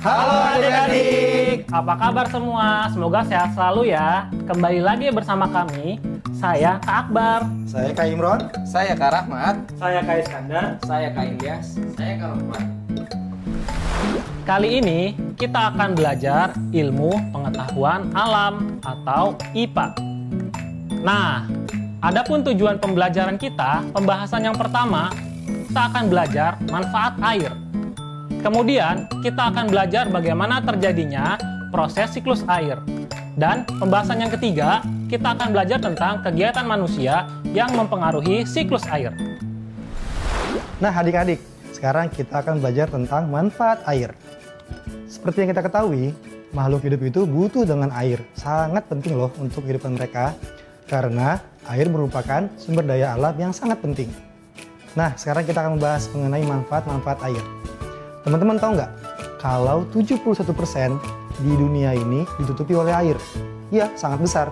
Halo adik-adik, apa kabar semua? Semoga sehat selalu ya. Kembali lagi bersama kami, saya Kak Akbar, Saya Kak Imron, Saya Kak Rahmat. saya Kak Iskandar. Saya Kak Ilyas. Saya Kak Rahmat. Kali ini kita akan belajar ilmu pengetahuan alam atau IPA. Nah, adapun tujuan pembelajaran kita, pembahasan yang pertama, kita akan belajar manfaat air. Kemudian, kita akan belajar bagaimana terjadinya proses siklus air. Dan pembahasan yang ketiga, kita akan belajar tentang kegiatan manusia yang mempengaruhi siklus air. Nah adik-adik, sekarang kita akan belajar tentang manfaat air. Seperti yang kita ketahui, makhluk hidup itu butuh dengan air. Sangat penting loh untuk kehidupan mereka, karena air merupakan sumber daya alam yang sangat penting. Nah, sekarang kita akan membahas mengenai manfaat-manfaat air. Teman-teman tahu nggak, kalau 71% di dunia ini ditutupi oleh air? Iya, sangat besar.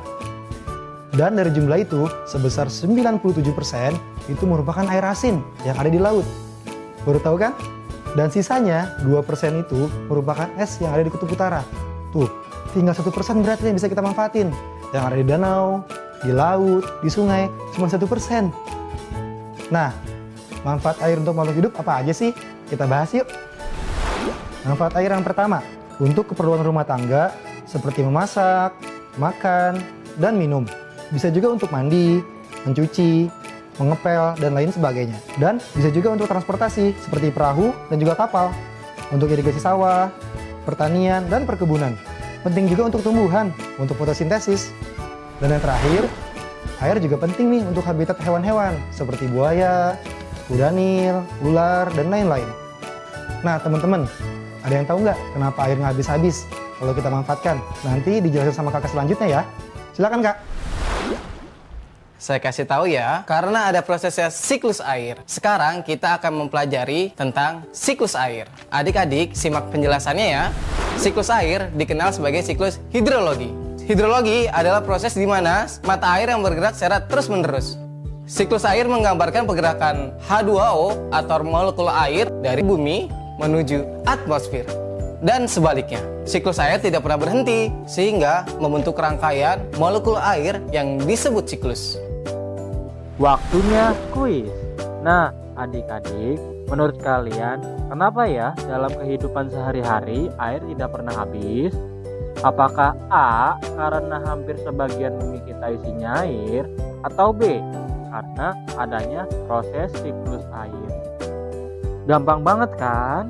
Dan dari jumlah itu, sebesar 97% itu merupakan air asin yang ada di laut. Baru tahu kan? Dan sisanya 2% itu merupakan es yang ada di kutub utara. Tuh, tinggal 1% berarti yang bisa kita manfaatin. Yang ada di danau, di laut, di sungai, cuma 1%. Nah, manfaat air untuk makhluk hidup apa aja sih? Kita bahas yuk. Manfaat air yang pertama, untuk keperluan rumah tangga seperti memasak, makan, dan minum. Bisa juga untuk mandi, mencuci, mengepel, dan lain sebagainya. Dan bisa juga untuk transportasi seperti perahu dan juga kapal. Untuk irigasi sawah, pertanian, dan perkebunan. Penting juga untuk tumbuhan, untuk fotosintesis. Dan yang terakhir, air juga penting nih untuk habitat hewan-hewan seperti buaya, kuda nil, ular, dan lain-lain. Nah teman-teman, ada yang tahu nggak kenapa air nggak habis-habis kalau kita manfaatkan? Nanti dijelasin sama kakak selanjutnya ya. Silakan kak. Saya kasih tahu ya, karena ada prosesnya siklus air. Sekarang kita akan mempelajari tentang siklus air. Adik-adik, simak penjelasannya ya. Siklus air dikenal sebagai siklus hidrologi. Hidrologi adalah proses di mana mata air yang bergerak secara terus-menerus. Siklus air menggambarkan pergerakan H2O atau molekul air dari bumi menuju atmosfer. Dan sebaliknya, siklus air tidak pernah berhenti sehingga membentuk rangkaian molekul air yang disebut siklus. Waktunya kuis. Nah, adik-adik, menurut kalian, kenapa ya dalam kehidupan sehari-hari air tidak pernah habis? Apakah A, karena hampir sebagian bumi kita isinya air, atau B, karena adanya proses siklus air? Gampang banget kan?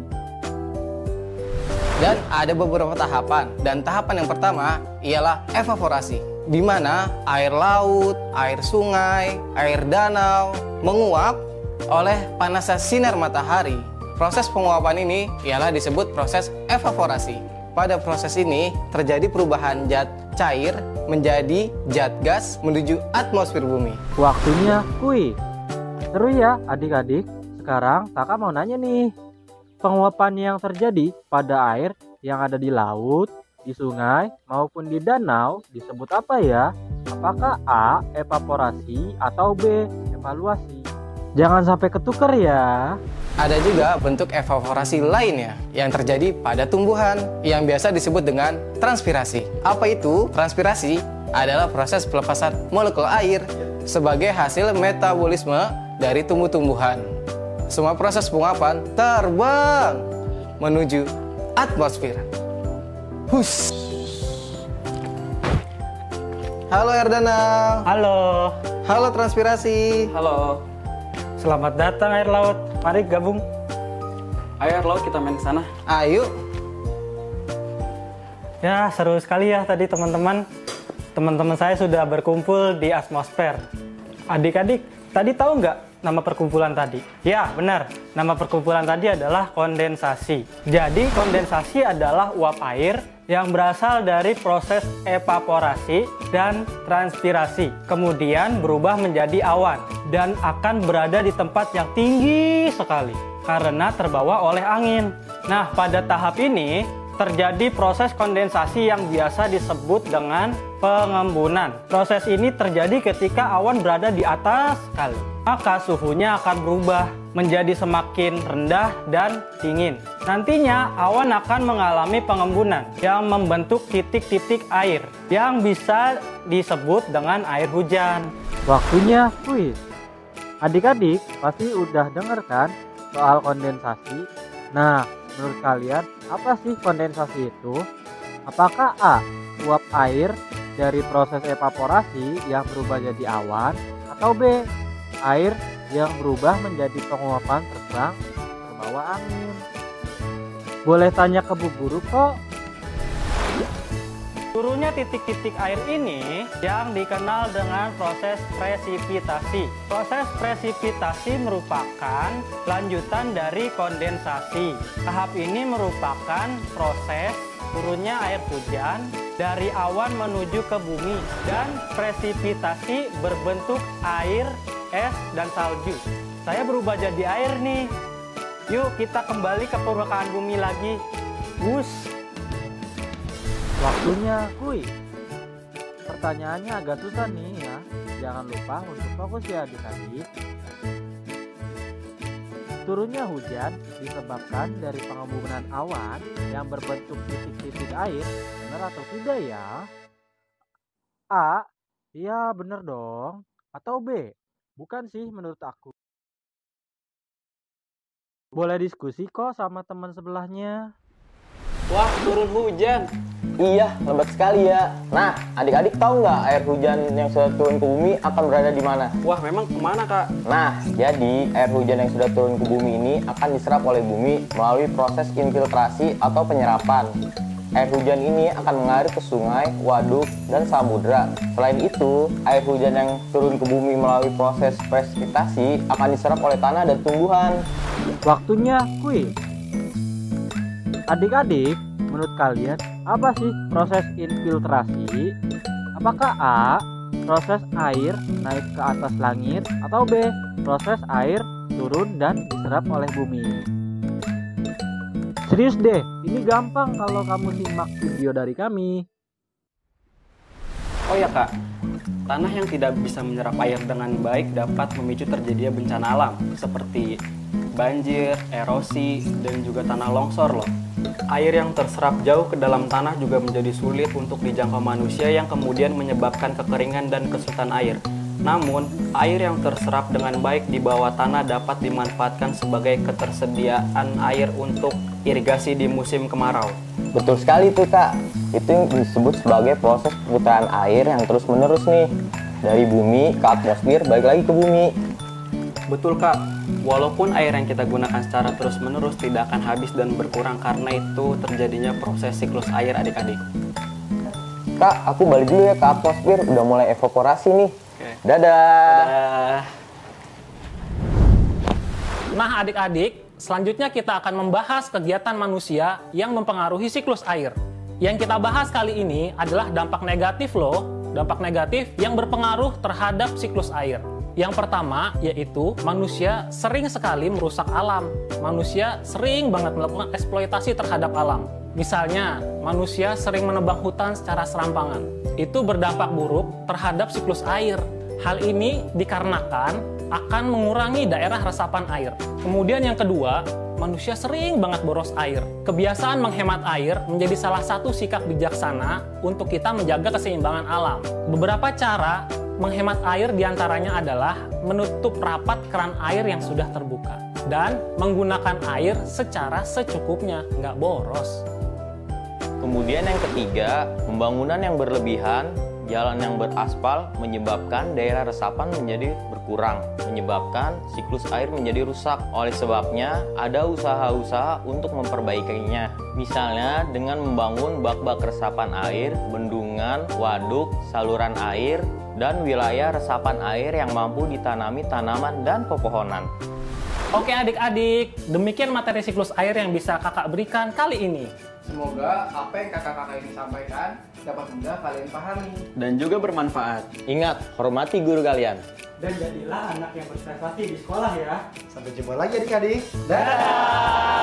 Dan ada beberapa tahapan. Dan tahapan yang pertama ialah evaporasi, di mana air laut, air sungai, air danau menguap oleh panasnya sinar matahari. Proses penguapan ini ialah disebut proses evaporasi. Pada proses ini terjadi perubahan zat cair menjadi zat gas menuju atmosfer bumi. Waktunya kuis. Seru ya adik-adik. Sekarang kakak mau nanya nih. Penguapan yang terjadi pada air yang ada di laut, di sungai, maupun di danau disebut apa ya? Apakah A, evaporasi, atau B, evaluasi? Jangan sampai ketukar ya. Ada juga bentuk evaporasi lainnya yang terjadi pada tumbuhan yang biasa disebut dengan transpirasi. Apa itu? Transpirasi adalah proses pelepasan molekul air sebagai hasil metabolisme dari tumbuh-tumbuhan. Semua proses penguapan terbang menuju atmosfer. Hus. Halo air danau. Halo, Halo transpirasi. Halo, selamat datang air laut. Mari gabung. ayo air laut kita main ke sana. Ayo. Ya, seru sekali ya tadi teman-teman. Teman-teman saya sudah berkumpul di atmosfer. Adik-adik, tadi tahu nggak nama perkumpulan tadi? Ya, benar. Nama perkumpulan tadi adalah kondensasi. Jadi, kondensasi adalah uap air yang berasal dari proses evaporasi dan transpirasi. Kemudian berubah menjadi awan dan akan berada di tempat yang tinggi sekali karena terbawa oleh angin. Nah, pada tahap ini, terjadi proses kondensasi yang biasa disebut dengan pengembunan. Proses ini terjadi ketika awan berada di atas sekali. Maka suhunya akan berubah menjadi semakin rendah dan dingin. Nantinya awan akan mengalami pengembunan yang membentuk titik-titik air yang bisa disebut dengan air hujan. Waktunya kuis. Adik-adik pasti udah denger kan soal kondensasi? Nah, menurut kalian apa sih kondensasi itu? Apakah A. Uap air dari proses evaporasi yang berubah jadi awan? Atau B. Air yang berubah menjadi penguapan terbang terbawa angin? Boleh tanya ke Bu Guru kok. Turunnya titik-titik air ini yang dikenal dengan proses presipitasi. Proses presipitasi merupakan lanjutan dari kondensasi. Tahap ini merupakan proses turunnya air hujan dari awan menuju ke bumi, dan presipitasi berbentuk air, es, dan salju. Saya berubah jadi air nih. Yuk kita kembali ke permukaan bumi lagi. Bus. Waktunya kuis. Pertanyaannya agak susah nih ya. Jangan lupa untuk fokus ya adik-adik. Turunnya hujan disebabkan dari pengembunan awan yang berbentuk titik-titik air. Benar atau tidak ya? A. Iya benar dong. Atau B. Bukan sih menurut aku. Boleh diskusi kok sama teman sebelahnya. Wah, turun hujan. Iya, lebat sekali ya. Nah, adik-adik tahu nggak air hujan yang sudah turun ke bumi akan berada di mana? Wah, memang kemana, Kak? Nah, jadi air hujan yang sudah turun ke bumi ini akan diserap oleh bumi melalui proses infiltrasi atau penyerapan. Air hujan ini akan mengalir ke sungai, waduk, dan samudra. Selain itu, air hujan yang turun ke bumi melalui proses presipitasi akan diserap oleh tanah dan tumbuhan. Waktunya kuis. Adik-adik, menurut kalian apa sih proses infiltrasi? Apakah A. Proses air naik ke atas langit, atau B. Proses air turun dan diserap oleh bumi? Serius deh, ini gampang kalau kamu simak video dari kami. Oh ya, Kak. Tanah yang tidak bisa menyerap air dengan baik dapat memicu terjadinya bencana alam seperti banjir, erosi, dan juga tanah longsor loh. Air yang terserap jauh ke dalam tanah juga menjadi sulit untuk dijangkau manusia yang kemudian menyebabkan kekeringan dan kesulitan air. Namun, air yang terserap dengan baik di bawah tanah dapat dimanfaatkan sebagai ketersediaan air untuk irigasi di musim kemarau. Betul sekali tuh Kak. Itu yang disebut sebagai proses perputaran air yang terus-menerus nih. Dari bumi ke atmosfer, balik lagi ke bumi. Betul Kak, walaupun air yang kita gunakan secara terus-menerus tidak akan habis dan berkurang karena itu terjadinya proses siklus air adik-adik. Kak, aku balik dulu ya ke atmosfer, udah mulai evaporasi nih. Oke. Dadah. Dadah. Nah adik-adik, selanjutnya kita akan membahas kegiatan manusia yang mempengaruhi siklus air. Yang kita bahas kali ini adalah dampak negatif loh, dampak negatif yang berpengaruh terhadap siklus air. Yang pertama yaitu manusia sering sekali merusak alam. Manusia sering banget melakukan eksploitasi terhadap alam. Misalnya, manusia sering menebang hutan secara serampangan. Itu berdampak buruk terhadap siklus air. Hal ini dikarenakan akan mengurangi daerah resapan air. Kemudian yang kedua, manusia sering banget boros air. Kebiasaan menghemat air menjadi salah satu sikap bijaksana untuk kita menjaga keseimbangan alam. Beberapa cara menghemat air diantaranya adalah menutup rapat keran air yang sudah terbuka dan menggunakan air secara secukupnya, nggak boros. Kemudian yang ketiga, pembangunan yang berlebihan, jalan yang beraspal menyebabkan daerah resapan menjadi berkurang, menyebabkan siklus air menjadi rusak. Oleh sebabnya, ada usaha-usaha untuk memperbaikinya. Misalnya dengan membangun bak-bak resapan air, bendungan, waduk, saluran air, dan wilayah resapan air yang mampu ditanami tanaman dan pepohonan. Oke adik-adik, demikian materi siklus air yang bisa kakak berikan kali ini. Semoga apa yang kakak-kakak ini sampaikan dapat mudah kalian pahami. Dan juga bermanfaat. Ingat, hormati guru kalian. Dan jadilah anak yang berprestasi di sekolah ya. Sampai jumpa lagi adik-adik. Dadah!